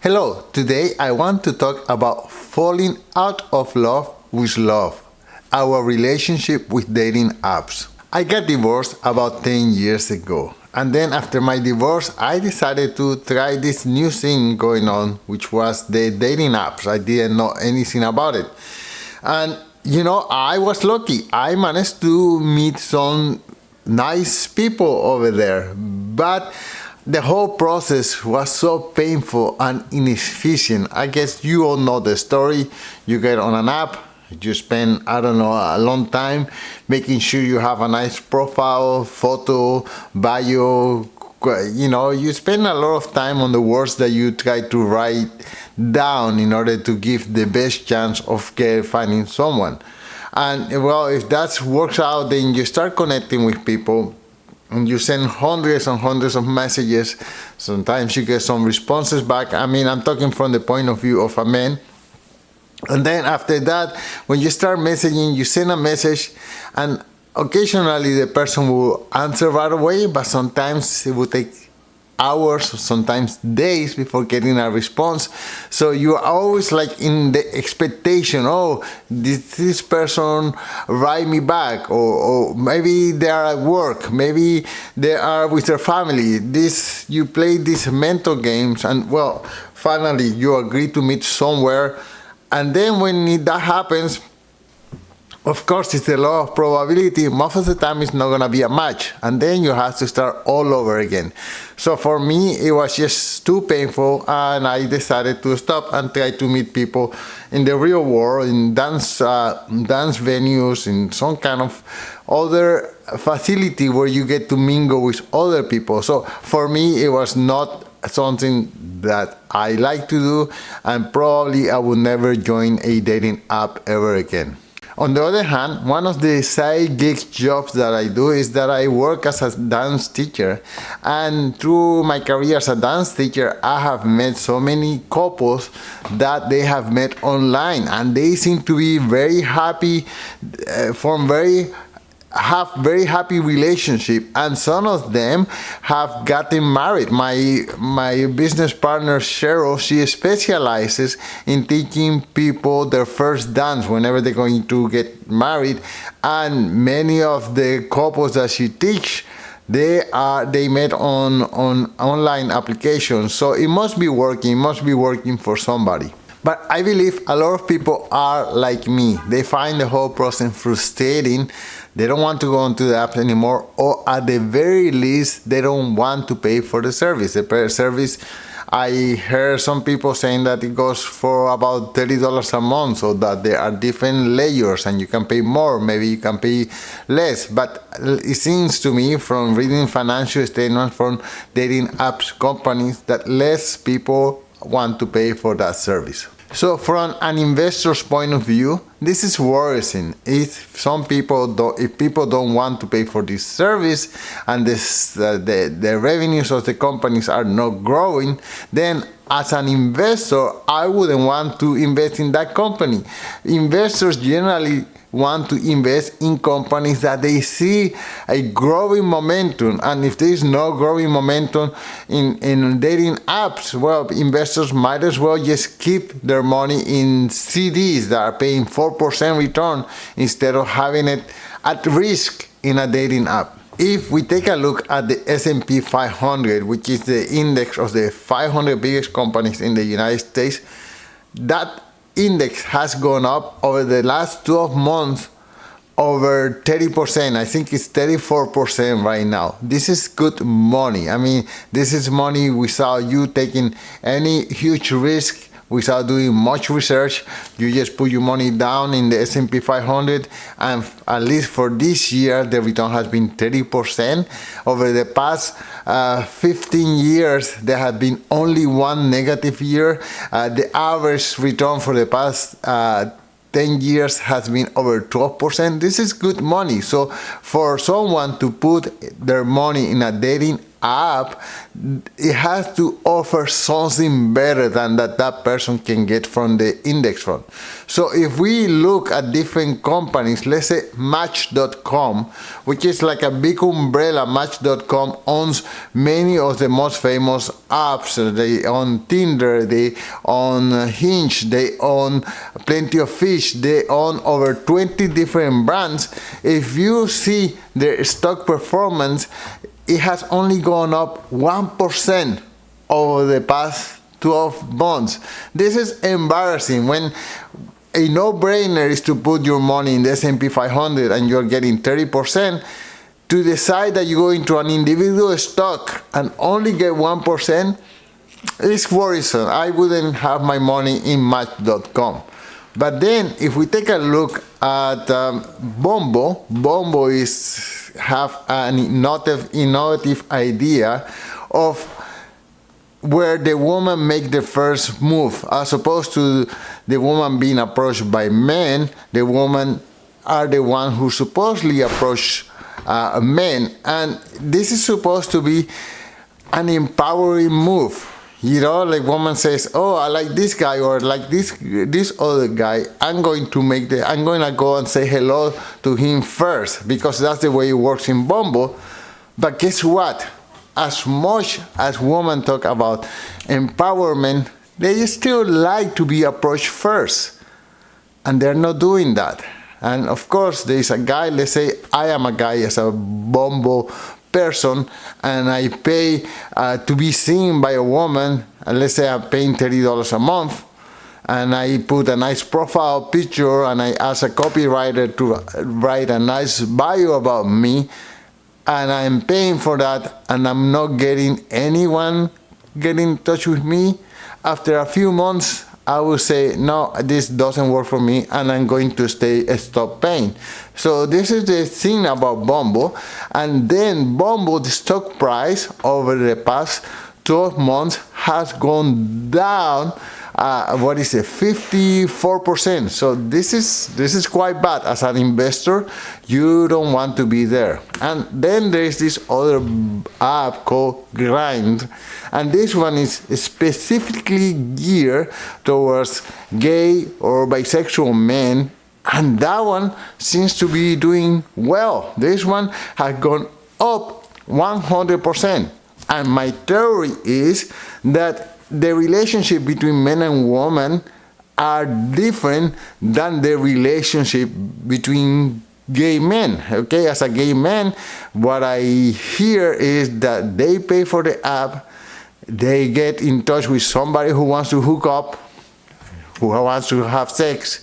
Hello, today I want to talk about falling out of love with love, our relationship with dating apps. I got divorced about 10 years ago, and then after my divorce, I decided to try this new thing going on, which was the dating apps. I didn't know anything about it. And I was lucky. I managed to meet some nice people over there, but the whole process was so painful and inefficient. I guess you all know the story. You get on an app, you spend, I don't know, a long time making sure you have a nice profile, photo, bio. You spend a lot of time on the words that you try to write down in order to give the best chance of finding someone. And well, if that works out, then you start connecting with people and you send hundreds and hundreds of messages. Sometimes you get some responses back. I mean, I'm talking from the point of view of a man. And then after that, when you start messaging, you send a message, and occasionally the person will answer right away, but sometimes it will take hours, sometimes days before getting a response. So you are always like in the expectation, oh, this person write me back, or maybe they are at work, maybe they are with their family. You play these mental games, and well, finally you agree to meet somewhere. And then when that happens, of course, it's a law of probability. Most of the time, it's not going to be a match. And then you have to start all over again. So for me, it was just too painful. And I decided to stop and try to meet people in the real world, in dance venues, in some kind of other facility where you get to mingle with other people. So for me, it was not something that I like to do. And probably I would never join a dating app ever again. On the other hand, one of the side gig jobs that I do is that I work as a dance teacher. And through my career as a dance teacher, I have met so many couples that they have met online, and they seem to be very happy, have very happy relationship, and some of them have gotten married. My business partner Cheryl, she specializes in teaching people their first dance whenever they're going to get married, and many of the couples that she teach, they met on online applications. So it must be working for somebody. But I believe a lot of people are like me. They find the whole process frustrating. They don't want to go onto the app anymore, or at the very least, they don't want to pay for the service. The service, I heard some people saying that it goes for about $30 a month, so that there are different layers and you can pay more, maybe you can pay less. But it seems to me from reading financial statements from dating apps companies that less people want to pay for that service. So from an investor's point of view, this is worrisome. If people don't want to pay for this service, and the revenues of the companies are not growing, then as an investor, I wouldn't want to invest in that company. Investors generally want to invest in companies that they see a growing momentum, and if there is no growing momentum in dating apps, well, investors might as well just keep their money in CDs that are paying 4% return instead of having it at risk in a dating app. If we take a look at the S&P 500, which is the index of the 500 biggest companies in the United States, that index has gone up over the last 12 months over 30%. I think it's 34% right now. This is good money. I mean, this is money without you taking any huge risk, without doing much research. You just put your money down in the S&P 500, and at least for this year, the return has been 30%. Over the past 15 years, there have been only one negative year. The average return for the past 10 years has been over 12%. This is good money. So for someone to put their money in a dating app, it has to offer something better than that person can get from the index fund. So if we look at different companies, let's say Match.com, which is like a big umbrella. Match.com owns many of the most famous apps. They own Tinder, they own Hinge, they own Plenty of Fish, they own over 20 different brands. If you see their stock performance, it has only gone up 1% over the past 12 months. This is embarrassing. When a no-brainer is to put your money in the S&P 500 and you're getting 30%, to decide that you go into an individual stock and only get 1%, it's worrisome. I wouldn't have my money in Match.com. But then, if we take a look at Bombo, Bombo have an innovative idea of where the woman make the first move, as opposed to the woman being approached by men. The woman are the one who supposedly approach men, and this is supposed to be an empowering move. You know, like woman says, "Oh, I like this guy, or like this other guy. I'm going to go and say hello to him first, because that's the way it works in Bumble." But guess what? As much as women talk about empowerment, they still like to be approached first, and they're not doing that. And of course, there is a guy. Let's say I am a guy as a Bumble person, and I pay to be seen by a woman, and let's say I'm paying $30 a month, and I put a nice profile picture, and I ask a copywriter to write a nice bio about me, and I'm paying for that, and I'm not getting anyone get in touch with me. After a few months, I will say, no, this doesn't work for me, and I'm going to stop paying. So this is the thing about Bumble. And then Bumble, the stock price over the past 12 months has gone down, 54%. So this is quite bad. As an investor, you don't want to be there. And then there is this other app called Grind, and this one is specifically geared towards gay or bisexual men, and that one seems to be doing well. This one has gone up 100%. And my theory is that the relationship between men and women are different than the relationship between gay men. Okay, as a gay man, what I hear is that they pay for the app, they get in touch with somebody who wants to hook up, who wants to have sex.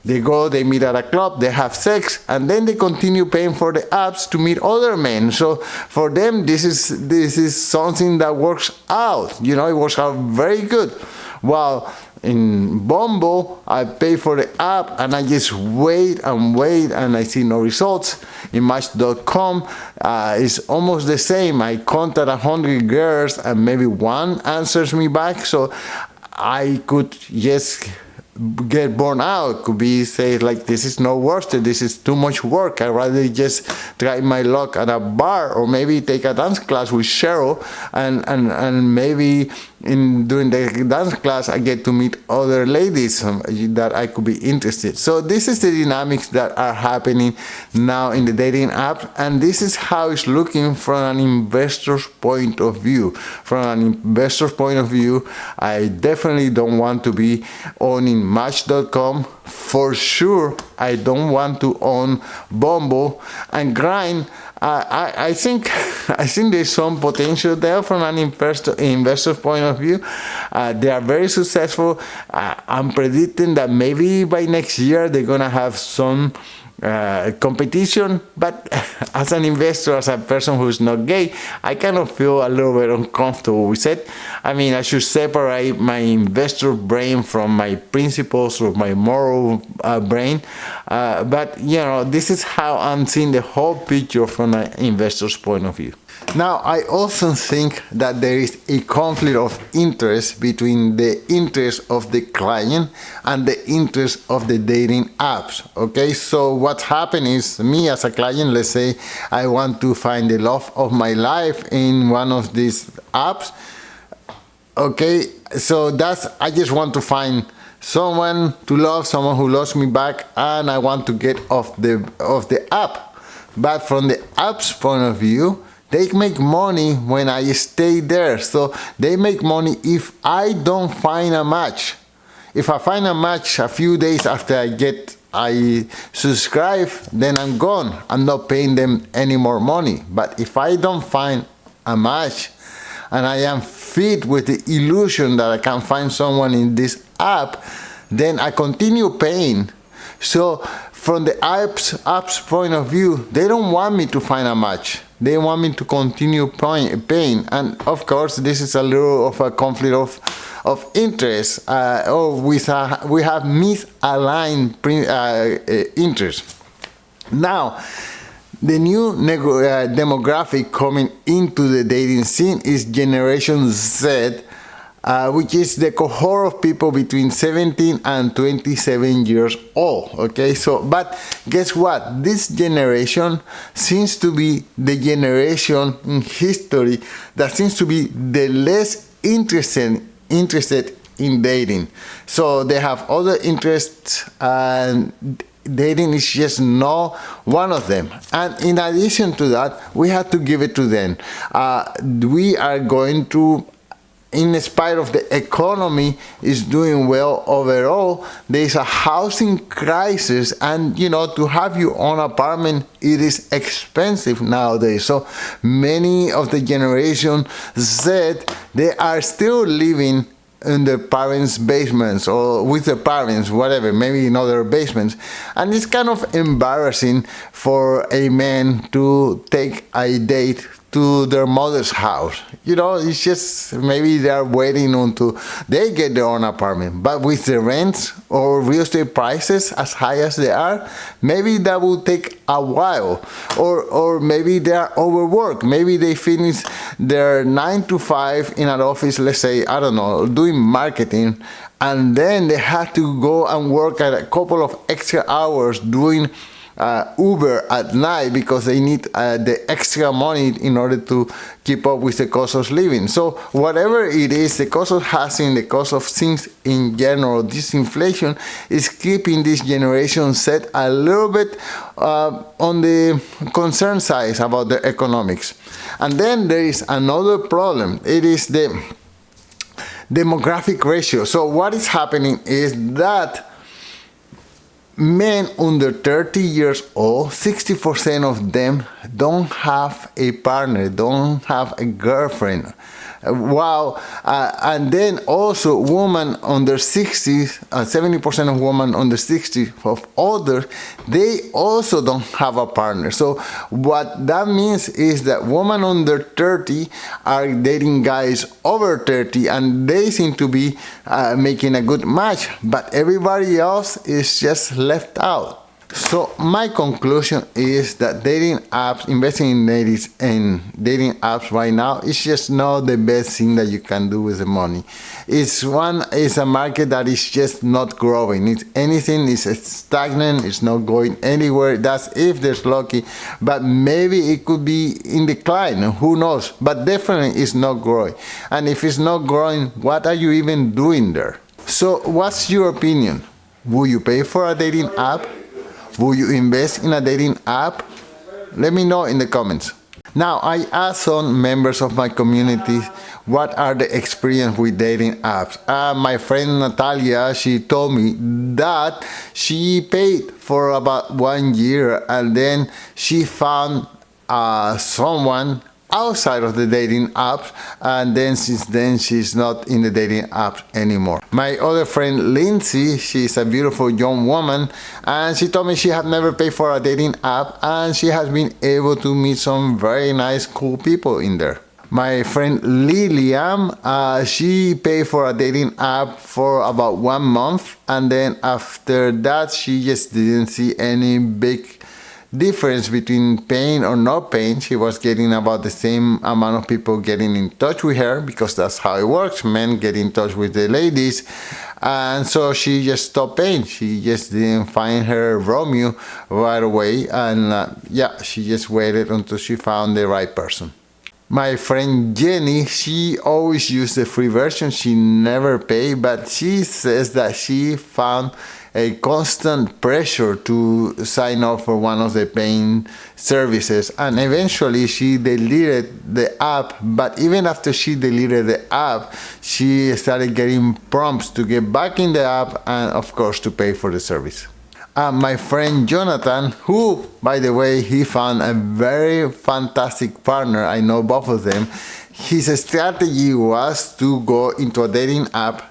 They go, they meet at a club, they have sex, and then they continue paying for the apps to meet other men. So for them, this is something that works out. You know, it works out very good. While in Bumble, I pay for the app and I just wait and I see no results. In Match.com, it's almost the same. I contact 100 girls and maybe one answers me back. So I could just get burned out, could be say like, this is not worth it, this is too much work, I'd rather just try my luck at a bar, or maybe take a dance class with Cheryl, and maybe during the dance class I get to meet other ladies that I could be interested. So this is the dynamics that are happening now in the dating app, and this is how it's looking from an investor's point of view. From an investor's point of view, I definitely don't want to be owning Match.com. For sure, I don't want to own Bumble and Grind. I think there's some potential there from an investor's point of view. They are very successful. I'm predicting that maybe by next year they're gonna have some competition, but as an investor, as a person who's not gay, I kind of feel a little bit uncomfortable with it. I mean, I should separate my investor brain from my principles or my moral brain, but you know, this is how I'm seeing the whole picture from an investor's point of view. Now, I also think that there is a conflict of interest between the interest of the client and the interest of the dating apps. Okay, so what's happened is, me as a client, let's say I want to find the love of my life in one of these apps. Okay, so I just want to find someone to love, someone who loves me back, and I want to get off the app. But from the app's point of view, they make money when I stay there. So they make money if I don't find a match. If I find a match a few days after I subscribe, then I'm gone. I'm not paying them any more money. But if I don't find a match, and I am fed with the illusion that I can find someone in this app, then I continue paying. So from the app's point of view, they don't want me to find a match. They want me to continue paying. And of course, this is a little of a conflict of interest, or we have misaligned interests. Now, the new demographic coming into the dating scene is Generation Z, which is the cohort of people between 17 and 27 years old. Okay, so but guess what? This generation seems to be the generation in history that seems to be the less interested in dating. So they have other interests, and dating is just not one of them. And in addition to that, we have to give it to them. We are going to, in spite of the economy is doing well overall, there's a housing crisis, and to have your own apartment, it is expensive nowadays. So many of the Generation Z, they are still living in their parents' basements or with their parents, whatever, maybe in other basements. And it's kind of embarrassing for a man to take a date to their mother's house. It's just maybe they are waiting until they get their own apartment. But with the rents or real estate prices as high as they are, maybe that will take a while. Or maybe they are overworked. Maybe they finish their 9 to 5 in an office, let's say, I don't know, doing marketing, and then they have to go and work at a couple of extra hours doing Uber at night because they need the extra money in order to keep up with the cost of living. So whatever it is, the cost of housing, the cost of things in general, this inflation is keeping this generation set a little bit on the concern side about the economics. And then there is another problem. It is the demographic ratio. So what is happening is that men under 30 years old, 60% of them don't have a partner, don't have a girlfriend. Wow. And then also women under 60, 70% of women under 60 of older, they also don't have a partner. So what that means is that women under 30 are dating guys over 30, and they seem to be making a good match, but everybody else is just left out. So my conclusion is that investing in dating apps right now is just not the best thing that you can do with the money. It's a market that is just not growing. It's stagnant. It's not going anywhere. That's if there's lucky, but maybe it could be in decline. Who knows? But definitely it's not growing. And if it's not growing, what are you even doing there? So what's your opinion? Will you pay for a dating app? Will you invest in a dating app? Let me know in the comments. Now, I asked some members of my community what are the experience with dating apps. My friend Natalia, she told me that she paid for about 1 year, and then she found someone outside of the dating apps, and then since then she's not in the dating apps anymore. My other friend Lindsay, she's a beautiful young woman, and she told me she had never paid for a dating app, and she has been able to meet some very nice, cool people in there. My friend Lilian, she paid for a dating app for about 1 month, and then after that she just didn't see any big difference between paying or not paying. She was getting about the same amount of people getting in touch with her, because that's how it works. Men get in touch with the ladies. And so she just stopped paying. She just didn't find her Romeo right away. And she just waited until she found the right person. My friend Jenny, she always used the free version. She never paid, but she says that she found a constant pressure to sign up for one of the paying services, and eventually she deleted the app. But even after she deleted the app, she started getting prompts to get back in the app and of course to pay for the service. My friend Jonathan, who, by the way, he found a very fantastic partner. I know both of them. His strategy was to go into a dating app,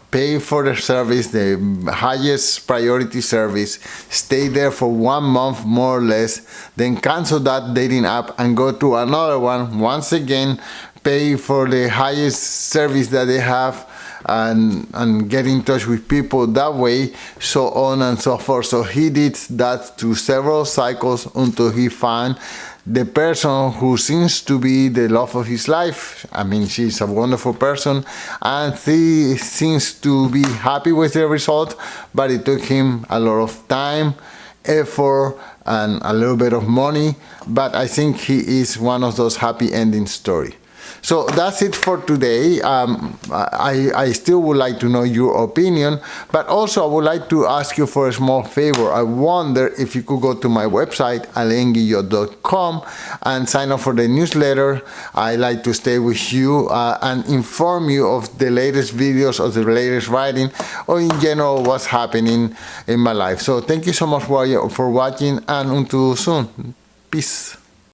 pay for the service, the highest priority service, stay there for 1 month more or less, then cancel that dating app and go to another one, once again pay for the highest service that they have, and get in touch with people that way, so on and so forth. So he did that through several cycles until he found the person who seems to be the love of his life. I mean, she's a wonderful person and he seems to be happy with the result, but it took him a lot of time, effort, and a little bit of money. But I think he is one of those happy ending stories. So that's it for today. I still would like to know your opinion, but also I would like to ask you for a small favor. I wonder if you could go to my website, alenguillo.com, and sign up for the newsletter. I like to stay with you and inform you of the latest videos, of the latest writing, or in general what's happening in my life. So thank you so much for watching, and until soon. Peace.